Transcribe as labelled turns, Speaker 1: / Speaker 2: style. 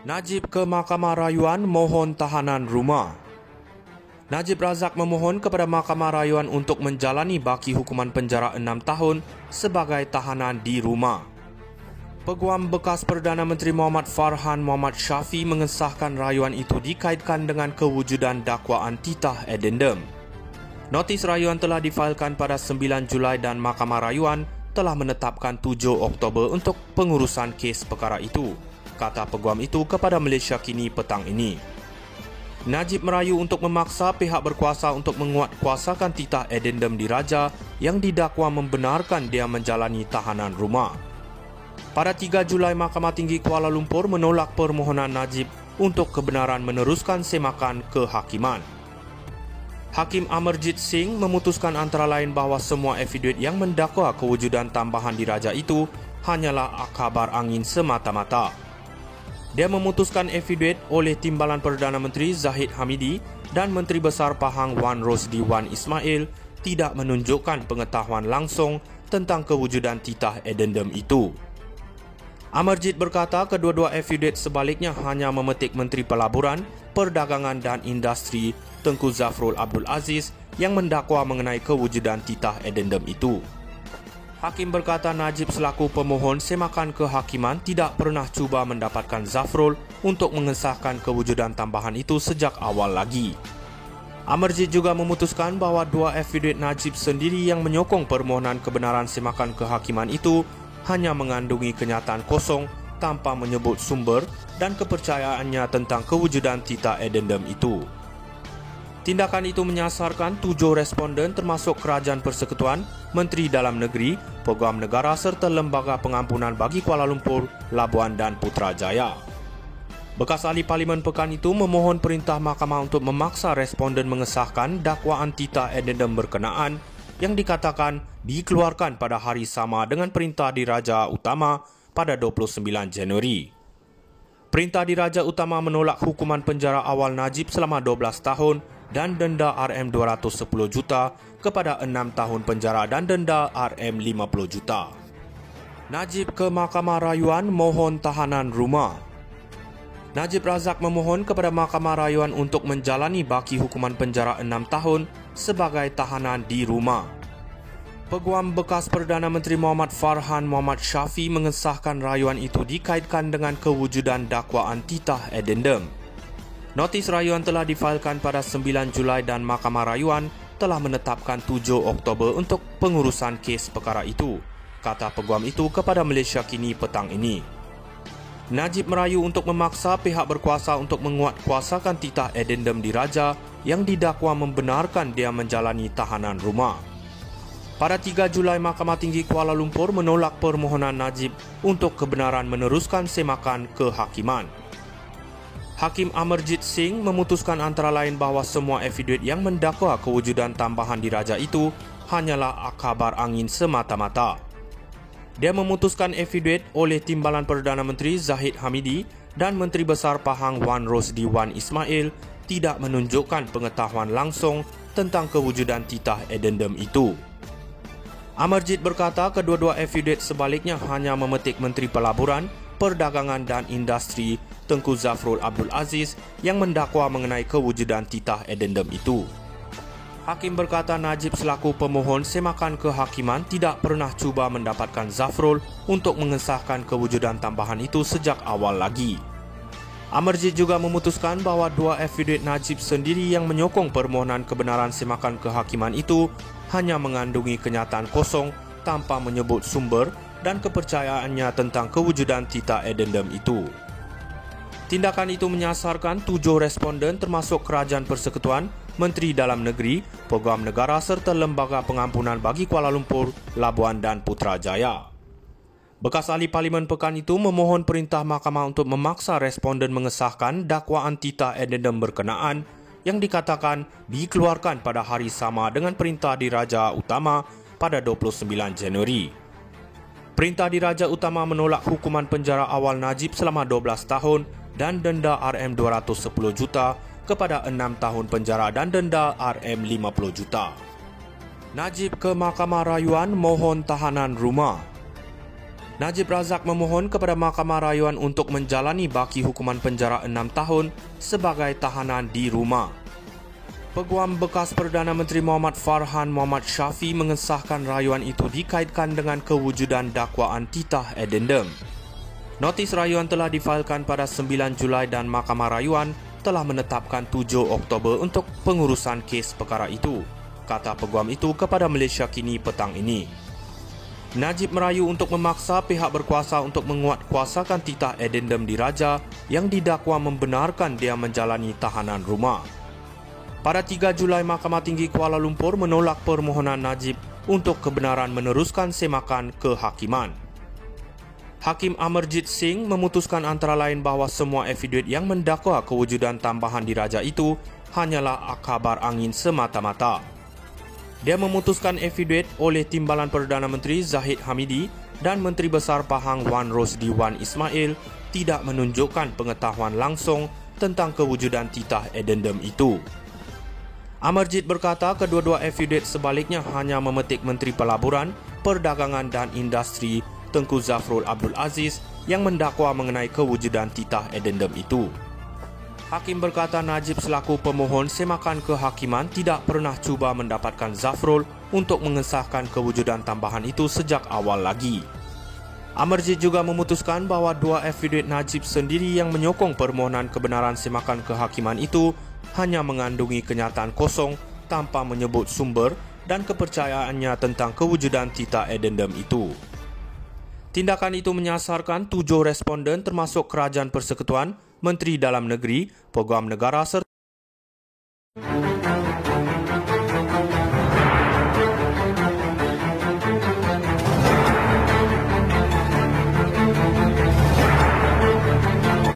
Speaker 1: Najib ke Mahkamah Rayuan mohon tahanan rumah. Najib Razak memohon kepada Mahkamah Rayuan untuk menjalani baki hukuman penjara 6 tahun sebagai tahanan di rumah. Peguam bekas Perdana Menteri Muhammad Farhan Muhammad Syafiee mengesahkan rayuan itu dikaitkan dengan kewujudan dakwaan titah addendum. Notis rayuan telah difailkan pada 9 Julai dan Mahkamah Rayuan telah menetapkan 7 Oktober untuk pengurusan kes perkara itu, kata peguam itu kepada Malaysia Kini petang ini. Najib merayu untuk memaksa pihak berkuasa untuk menguatkuasakan titah addendum diraja yang didakwa membenarkan dia menjalani tahanan rumah. Pada 3 Julai, Mahkamah Tinggi Kuala Lumpur menolak permohonan Najib untuk kebenaran meneruskan semakan kehakiman. Hakim Amarjit Singh memutuskan antara lain bahawa semua affidavit yang mendakwa kewujudan tambahan diraja itu hanyalah khabar angin semata-mata. Dia memutuskan affidavit oleh Timbalan Perdana Menteri Zahid Hamidi dan Menteri Besar Pahang Wan Rosdi Wan Ismail tidak menunjukkan pengetahuan langsung tentang kewujudan titah addendum itu. Amarjit berkata kedua-dua affidavit sebaliknya hanya memetik Menteri Pelaburan, Perdagangan dan Industri Tengku Zafrul Abdul Aziz yang mendakwa mengenai kewujudan titah addendum itu. Hakim berkata Najib selaku pemohon semakan kehakiman tidak pernah cuba mendapatkan Zafrul untuk mengesahkan kewujudan tambahan itu sejak awal lagi. Amarjit juga memutuskan bahawa dua affidavit Najib sendiri yang menyokong permohonan kebenaran semakan kehakiman itu hanya mengandungi kenyataan kosong tanpa menyebut sumber dan kepercayaannya tentang kewujudan titah addendum itu. Tindakan itu menyasarkan 7 responden termasuk Kerajaan Persekutuan, Menteri Dalam Negeri, Peguam Negara serta Lembaga Pengampunan bagi Kuala Lumpur, Labuan dan Putrajaya. Bekas ahli Parlimen pekan itu memohon perintah mahkamah untuk memaksa responden mengesahkan dakwaan titah addendum berkenaan yang dikatakan dikeluarkan pada hari sama dengan Perintah Diraja Utama pada 29 Januari. Perintah Diraja Utama menolak hukuman penjara awal Najib selama 12 tahun dan denda RM210 juta kepada 6 tahun penjara dan denda RM50 juta. Najib ke Mahkamah Rayuan mohon tahanan rumah. Najib Razak memohon kepada Mahkamah Rayuan untuk menjalani baki hukuman penjara 6 tahun sebagai tahanan di rumah. Peguam bekas Perdana Menteri Muhammad Farhan Muhammad Syafiee mengesahkan rayuan itu dikaitkan dengan kewujudan dakwaan titah addendum. Notis rayuan telah difailkan pada 9 Julai dan Mahkamah Rayuan telah menetapkan 7 Oktober untuk pengurusan kes perkara itu, kata peguam itu kepada Malaysia Kini petang ini. Najib merayu untuk memaksa pihak berkuasa untuk menguatkuasakan titah addendum diraja yang didakwa membenarkan dia menjalani tahanan rumah. Pada 3 Julai, Mahkamah Tinggi Kuala Lumpur menolak permohonan Najib untuk kebenaran meneruskan semakan kehakiman. Hakim Amarjit Singh memutuskan antara lain bahawa semua affidavit yang mendakwa kewujudan tambahan diraja itu hanyalah khabar angin semata-mata. Dia memutuskan affidavit oleh Timbalan Perdana Menteri Zahid Hamidi dan Menteri Besar Pahang Wan Rosdi Wan Ismail tidak menunjukkan pengetahuan langsung tentang kewujudan titah addendum itu. Amarjit berkata kedua-dua affidavit sebaliknya hanya memetik Menteri Pelaburan, Perdagangan dan Industri Tengku Zafrul Abdul Aziz yang mendakwa mengenai kewujudan titah addendum itu. Hakim berkata Najib selaku pemohon semakan kehakiman tidak pernah cuba mendapatkan Zafrul untuk mengesahkan kewujudan tambahan itu sejak awal lagi. Amarjit juga memutuskan bahawa dua affidavit Najib sendiri yang menyokong permohonan kebenaran semakan kehakiman itu hanya mengandungi kenyataan kosong tanpa menyebut sumber dan kepercayaannya tentang kewujudan titah addendum itu. Tindakan itu menyasarkan 7 responden termasuk Kerajaan Persekutuan, Menteri Dalam Negeri, Peguam Negara serta Lembaga Pengampunan bagi Kuala Lumpur, Labuan dan Putrajaya. Bekas ahli Parlimen pekan itu memohon perintah mahkamah untuk memaksa responden mengesahkan dakwaan titah addendum berkenaan yang dikatakan dikeluarkan pada hari sama dengan Perintah Diraja Utama pada 29 Januari. Perintah Diraja Utama menolak hukuman penjara awal Najib selama 12 tahun dan denda RM210 juta kepada 6 tahun penjara dan denda RM50 juta. Najib ke Mahkamah Rayuan mohon tahanan rumah. Najib Razak memohon kepada Mahkamah Rayuan untuk menjalani baki hukuman penjara 6 tahun sebagai tahanan di rumah. Peguam bekas Perdana Menteri Muhammad Farhan Muhammad Syafi mengesahkan rayuan itu dikaitkan dengan kewujudan dakwaan titah addendum. Notis rayuan telah difailkan pada 9 Julai dan Mahkamah Rayuan telah menetapkan 7 Oktober untuk pengurusan kes perkara itu, kata peguam itu kepada Malaysia Kini petang ini. Najib merayu untuk memaksa pihak berkuasa untuk menguatkuasakan titah addendum diraja yang didakwa membenarkan dia menjalani tahanan rumah. Pada 3 Julai, Mahkamah Tinggi Kuala Lumpur menolak permohonan Najib untuk kebenaran meneruskan semakan kehakiman. Hakim Amarjit Singh memutuskan antara lain bahawa semua afidaviat yang mendakwa kewujudan tambahan diraja itu hanyalah khabar angin semata-mata. Dia memutuskan afidaviat oleh Timbalan Perdana Menteri Zahid Hamidi dan Menteri Besar Pahang Wan Rosdi Wan Ismail tidak menunjukkan pengetahuan langsung tentang kewujudan titah addendum itu. Amarjit berkata kedua-dua afidaviat sebaliknya hanya memetik Menteri Pelaburan, Perdagangan dan Industri Tengku Zafrul Abdul Aziz yang mendakwa mengenai kewujudan titah addendum itu. Hakim berkata Najib selaku pemohon semakan kehakiman tidak pernah cuba mendapatkan Zafrul untuk mengesahkan kewujudan tambahan itu sejak awal lagi. Amarjit juga memutuskan bahawa 2 afidaviat Najib sendiri yang menyokong permohonan kebenaran semakan kehakiman itu hanya mengandungi kenyataan kosong tanpa menyebut sumber dan kepercayaannya tentang kewujudan titah addendum itu. Tindakan itu menyasarkan 7 responden termasuk Kerajaan Persekutuan, Menteri Dalam Negeri, Peguam Negara serta